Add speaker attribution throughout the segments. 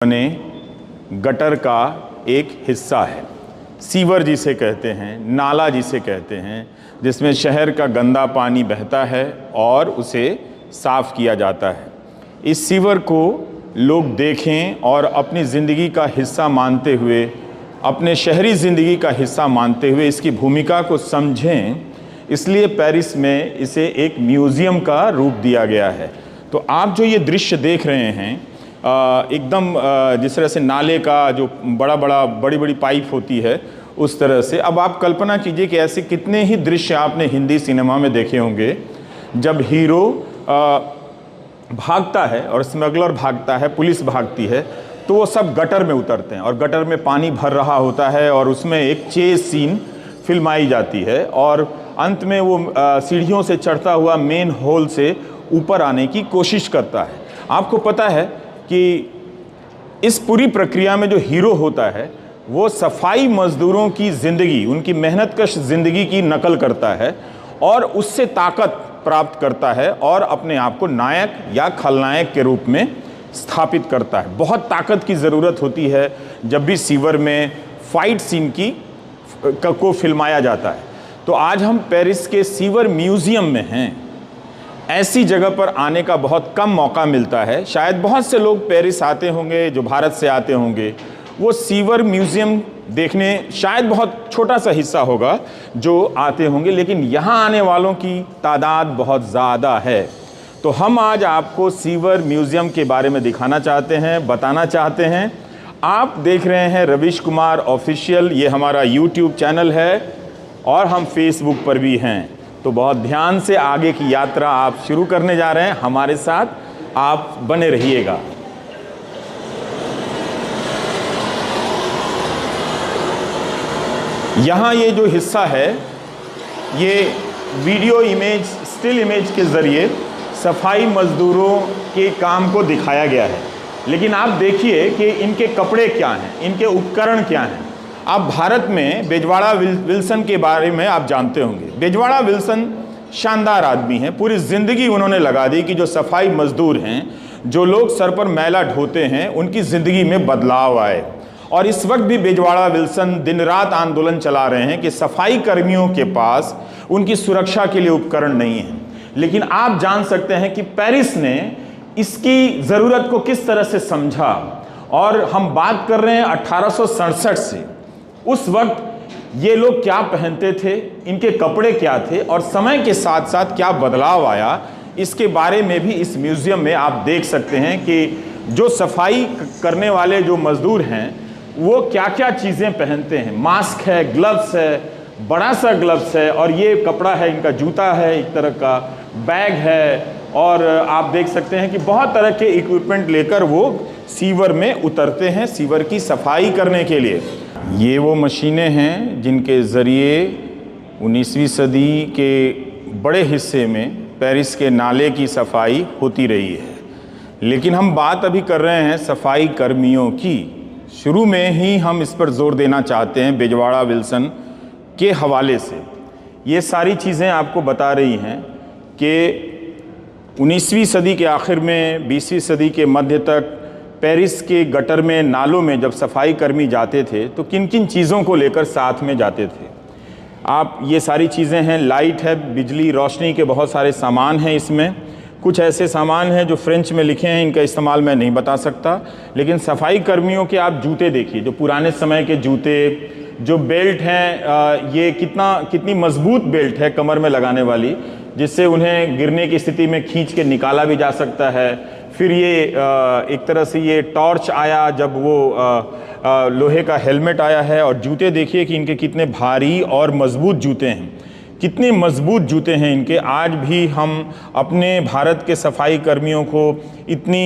Speaker 1: बने गटर का एक हिस्सा है। सीवर जिसे कहते हैं, नाला जिसे कहते हैं, जिसमें शहर का गंदा पानी बहता है और उसे साफ़ किया जाता है। इस सीवर को लोग देखें और अपनी ज़िंदगी का हिस्सा मानते हुए, अपने शहरी ज़िंदगी का हिस्सा मानते हुए इसकी भूमिका को समझें, इसलिए पेरिस में इसे एक म्यूज़ियम का रूप दिया गया है। तो आप जो ये दृश्य देख रहे हैं एकदम जिस तरह से नाले का जो बड़ी बड़ी पाइप होती है उस तरह से, अब आप कल्पना कीजिए कि ऐसे कितने ही दृश्य आपने हिंदी सिनेमा में देखे होंगे जब हीरो भागता है और स्मगलर भागता है, पुलिस भागती है, तो वो सब गटर में उतरते हैं और गटर में पानी भर रहा होता है और उसमें एक चेस सीन फिल्माई जाती है और अंत में वो सीढ़ियों से चढ़ता हुआ मेन होल से ऊपर आने की कोशिश करता है। आपको पता है कि इस पूरी प्रक्रिया में जो हीरो होता है वो सफाई मजदूरों की ज़िंदगी, उनकी मेहनतकश ज़िंदगी की नकल करता है और उससे ताकत प्राप्त करता है और अपने आप को नायक या खलनायक के रूप में स्थापित करता है। बहुत ताकत की ज़रूरत होती है जब भी सीवर में फाइट सीन को फिल्माया जाता है। तो आज हम पेरिस के सीवर म्यूज़ियम में हैं। ऐसी जगह पर आने का बहुत कम मौका मिलता है। शायद बहुत से लोग पेरिस आते होंगे जो भारत से आते होंगे, वो सीवर म्यूज़ियम देखने शायद बहुत छोटा सा हिस्सा होगा जो आते होंगे, लेकिन यहाँ आने वालों की तादाद बहुत ज़्यादा है। तो हम आज आपको सीवर म्यूज़ियम के बारे में दिखाना चाहते हैं, बताना चाहते हैं। आप देख रहे हैं रवीश कुमार ऑफिशियल, ये हमारा यूट्यूब चैनल है और हम फेसबुक पर भी हैं। तो बहुत ध्यान से आगे की यात्रा आप शुरू करने जा रहे हैं, हमारे साथ आप बने रहिएगा। यहाँ ये जो हिस्सा है ये वीडियो इमेज, स्टिल इमेज के ज़रिए सफाई मज़दूरों के काम को दिखाया गया है। लेकिन आप देखिए कि इनके कपड़े क्या हैं, इनके उपकरण क्या हैं। आप भारत में बेजवाड़ा विल्सन के बारे में आप जानते होंगे। बेजवाड़ा विल्सन शानदार आदमी हैं, पूरी ज़िंदगी उन्होंने लगा दी कि जो सफाई मज़दूर हैं, जो लोग सर पर मैला ढोते हैं, उनकी ज़िंदगी में बदलाव आए। और इस वक्त भी बेजवाड़ा विल्सन दिन रात आंदोलन चला रहे हैं कि सफाई कर्मियों के पास उनकी सुरक्षा के लिए उपकरण नहीं है। लेकिन आप जान सकते हैं कि पेरिस ने इसकी ज़रूरत को किस तरह से समझा। और हम बात कर रहे हैं 1867 से। उस वक्त ये लोग क्या पहनते थे, इनके कपड़े क्या थे और समय के साथ साथ क्या बदलाव आया, इसके बारे में भी इस म्यूज़ियम में आप देख सकते हैं कि जो सफाई करने वाले जो मज़दूर हैं वो क्या क्या चीज़ें पहनते हैं। मास्क है, ग्लव्स है, बड़ा सा ग्लव्स है और ये कपड़ा है, इनका जूता है, एक तरह का बैग है और आप देख सकते हैं कि बहुत तरह के इक्विपमेंट लेकर वो सीवर में उतरते हैं सीवर की सफाई करने के लिए। ये वो मशीनें हैं जिनके ज़रिए 19वीं सदी के बड़े हिस्से में पेरिस के नाले की सफाई होती रही है। लेकिन हम बात अभी कर रहे हैं सफाई कर्मियों की। शुरू में ही हम इस पर जोर देना चाहते हैं बेजवाड़ा विल्सन के हवाले से। ये सारी चीज़ें आपको बता रही हैं कि 19वीं सदी के आखिर में, 20वीं सदी के मध्य तक पेरिस के गटर में, नालों में जब सफाई कर्मी जाते थे तो किन किन चीज़ों को लेकर साथ में जाते थे। आप ये सारी चीज़ें हैं, लाइट है, बिजली रोशनी के बहुत सारे सामान हैं इसमें। कुछ ऐसे सामान हैं जो फ्रेंच में लिखे हैं, इनका इस्तेमाल मैं नहीं बता सकता। लेकिन सफाई कर्मियों के आप जूते देखिए, जो पुराने समय के जूते, जो बेल्ट हैं, ये कितनी मजबूत बेल्ट है कमर में लगाने वाली, जिससे उन्हें गिरने की स्थिति में खींच के निकाला भी जा सकता है। फिर ये एक तरह से ये टॉर्च आया जब वो लोहे का हेलमेट आया है। और जूते देखिए कि इनके कितने भारी और मजबूत जूते हैं, कितने मजबूत जूते हैं इनके। आज भी हम अपने भारत के सफाई कर्मियों को इतने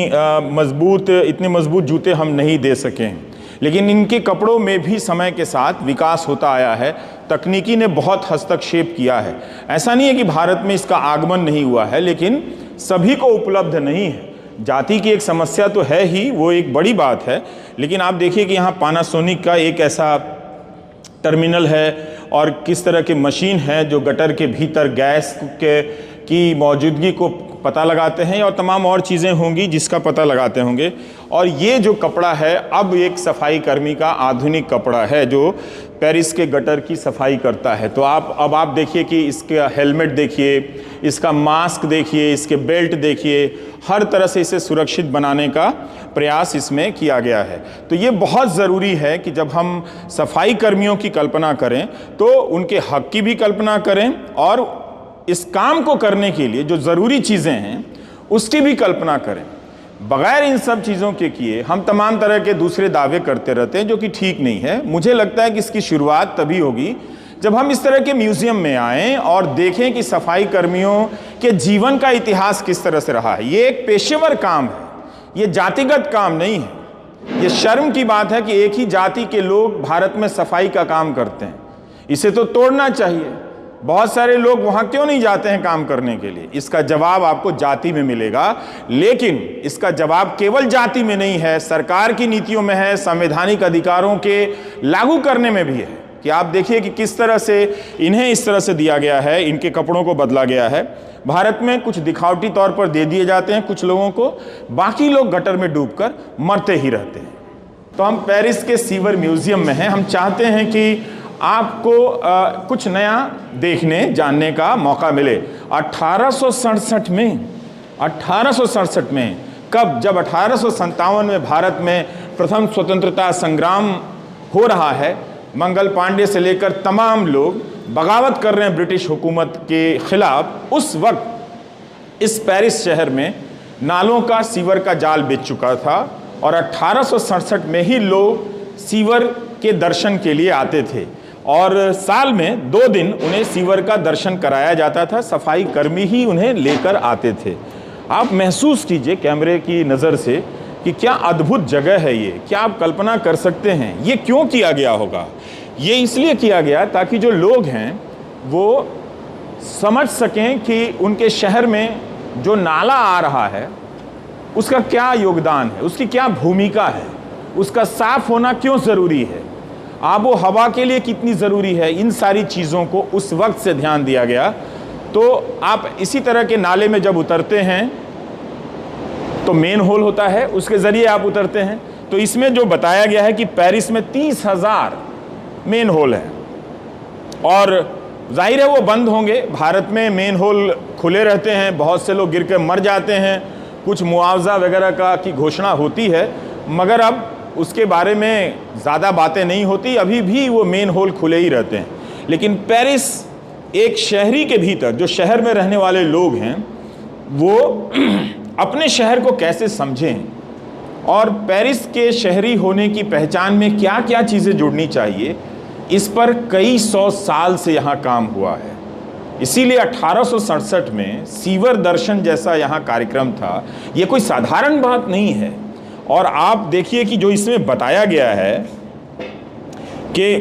Speaker 1: मजबूत जूते हम नहीं दे सकें। लेकिन इनके कपड़ों में भी समय के साथ विकास होता आया है। तकनीकी ने बहुत हस्तक्षेप किया है। ऐसा नहीं है कि भारत में इसका आगमन नहीं हुआ है, लेकिन सभी को उपलब्ध नहीं है। जाति की एक समस्या तो है ही, वो एक बड़ी बात है। लेकिन आप देखिए कि यहाँ पानासोनिक का एक ऐसा टर्मिनल है और किस तरह की मशीन है जो गटर के भीतर गैस की मौजूदगी को पता लगाते हैं, और तमाम और चीज़ें होंगी जिसका पता लगाते होंगे। और ये जो कपड़ा है अब एक सफाई कर्मी का आधुनिक कपड़ा है जो पेरिस के गटर की सफाई करता है। तो अब आप देखिए कि इसका हेलमेट देखिए, इसका मास्क देखिए, इसके बेल्ट देखिए, हर तरह से इसे सुरक्षित बनाने का प्रयास इसमें किया गया है। तो ये बहुत ज़रूरी है कि जब हम सफाई कर्मियों की कल्पना करें तो उनके हक की भी कल्पना करें, और इस काम को करने के लिए जो ज़रूरी चीज़ें हैं उसकी भी कल्पना करें। बगैर इन सब चीज़ों के किए हम तमाम तरह के दूसरे दावे करते रहते हैं जो कि ठीक नहीं है। मुझे लगता है कि इसकी शुरुआत तभी होगी जब हम इस तरह के म्यूज़ियम में आएँ और देखें कि सफाई कर्मियों के जीवन का इतिहास किस तरह से रहा है। ये एक पेशेवर काम है, ये जातिगत काम नहीं है। ये शर्म की बात है कि एक ही जाति के लोग भारत में सफाई का काम करते हैं। इसे तो तोड़ना चाहिए। बहुत सारे लोग वहाँ क्यों नहीं जाते हैं काम करने के लिए? इसका जवाब आपको जाति में मिलेगा, लेकिन इसका जवाब केवल जाति में नहीं है, सरकार की नीतियों में है, संवैधानिक अधिकारों के लागू करने में भी है। कि आप देखिए कि किस तरह से इन्हें इस तरह से दिया गया है, इनके कपड़ों को बदला गया है। भारत में कुछ दिखावटी तौर पर दे दिए जाते हैं कुछ लोगों को, बाकी लोग गटर में डूबकर मरते ही रहते हैं। तो हम पेरिस के सीवर म्यूजियम में हैं। हम चाहते हैं कि आपको कुछ नया देखने जानने का मौका मिले। 1867 में कब, जब 1857 में भारत में प्रथम स्वतंत्रता संग्राम हो रहा है, मंगल पांडे से लेकर तमाम लोग बगावत कर रहे हैं ब्रिटिश हुकूमत के खिलाफ। उस वक्त इस पेरिस शहर में नालों का सीवर का जाल बिछ चुका था, और 1867 में ही लोग सीवर के दर्शन के लिए आते थे, और साल में 2 दिन उन्हें सीवर का दर्शन कराया जाता था। सफाई कर्मी ही उन्हें लेकर आते थे। आप महसूस कीजिए कैमरे की नज़र से कि क्या अद्भुत जगह है ये। क्या आप कल्पना कर सकते हैं ये क्यों किया गया होगा? ये इसलिए किया गया ताकि जो लोग हैं वो समझ सकें कि उनके शहर में जो नाला आ रहा है उसका क्या योगदान है, उसकी क्या भूमिका है, उसका साफ होना क्यों ज़रूरी है, आबो हवा के लिए कितनी ज़रूरी है। इन सारी चीज़ों को उस वक्त से ध्यान दिया गया। तो आप इसी तरह के नाले में जब उतरते हैं तो मेन होल होता है, उसके ज़रिए आप उतरते हैं। तो इसमें जो बताया गया है कि पेरिस में 30,000 मेन होल हैं, और जाहिर है वो बंद होंगे। भारत में मेन होल खुले रहते हैं, बहुत से लोग गिर के मर जाते हैं, कुछ मुआवजा वगैरह की घोषणा होती है, मगर अब उसके बारे में ज़्यादा बातें नहीं होती। अभी भी वो मेन होल खुले ही रहते हैं। लेकिन पेरिस एक शहरी के भीतर, जो शहर में रहने वाले लोग हैं, वो अपने शहर को कैसे समझें, और पेरिस के शहरी होने की पहचान में क्या क्या चीज़ें जुड़नी चाहिए, इस पर कई 100 साल से यहाँ काम हुआ है। इसीलिए 1867 में सीवर दर्शन जैसा यहाँ कार्यक्रम था। ये कोई साधारण बात नहीं है। और आप देखिए कि जो इसमें बताया गया है कि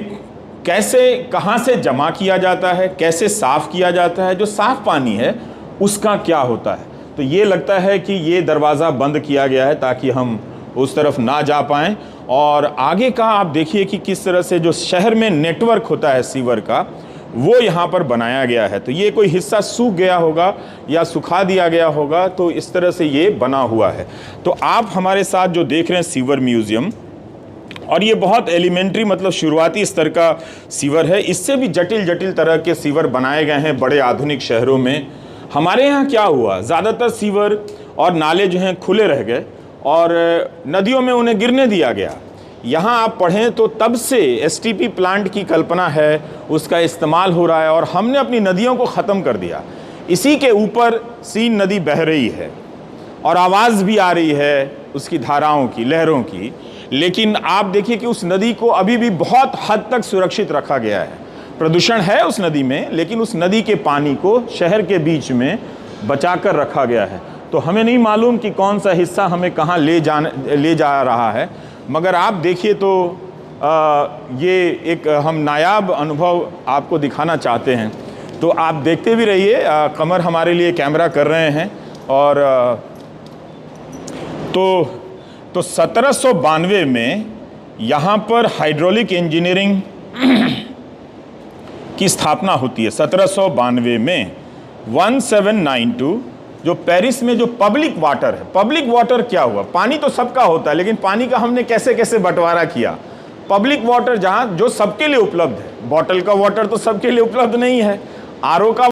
Speaker 1: कैसे, कहाँ से जमा किया जाता है, कैसे साफ़ किया जाता है, जो साफ़ पानी है उसका क्या होता है। तो ये लगता है कि ये दरवाज़ा बंद किया गया है ताकि हम उस तरफ ना जा पाएँ। और आगे का आप देखिए कि किस तरह से जो शहर में नेटवर्क होता है सीवर का, वो यहाँ पर बनाया गया है। तो ये कोई हिस्सा सूख गया होगा या सुखा दिया गया होगा, तो इस तरह से ये बना हुआ है। तो आप हमारे साथ जो देख रहे हैं सीवर म्यूज़ियम, और ये बहुत एलिमेंट्री मतलब शुरुआती स्तर का सीवर है। इससे भी जटिल जटिल तरह के सीवर बनाए गए हैं बड़े आधुनिक शहरों में। हमारे यहाँ क्या हुआ, ज़्यादातर सीवर और नाले जो हैं खुले रह गए और नदियों में उन्हें गिरने दिया गया। यहाँ आप पढ़ें तो तब से एसटीपी प्लांट की कल्पना है, उसका इस्तेमाल हो रहा है, और हमने अपनी नदियों को ख़त्म कर दिया। इसी के ऊपर सीन नदी बह रही है और आवाज़ भी आ रही है उसकी धाराओं की, लहरों की। लेकिन आप देखिए कि उस नदी को अभी भी बहुत हद तक सुरक्षित रखा गया है। प्रदूषण है उस नदी में, लेकिन उस नदी के पानी को शहर के बीच में बचा कर रखा गया है। तो हमें नहीं मालूम कि कौन सा हिस्सा हमें कहाँ ले जा रहा है, मगर आप देखिए तो ये एक हम नायाब अनुभव आपको दिखाना चाहते हैं। तो आप देखते भी रहिए। कमर हमारे लिए कैमरा कर रहे हैं। और तो 1792 में यहाँ पर हाइड्रोलिक इंजीनियरिंग की स्थापना होती है। 1792 में 1792 जो पेरिस में जो पब्लिक वाटर है, पब्लिक वाटर क्या हुआ, पानी तो सबका होता है, लेकिन पानी का हमने कैसे कैसे बंटवारा किया। पब्लिक वाटर जहां जो सबके लिए उपलब्ध है, बॉटल का वाटर तो सबके लिए उपलब्ध नहीं है, आरओ का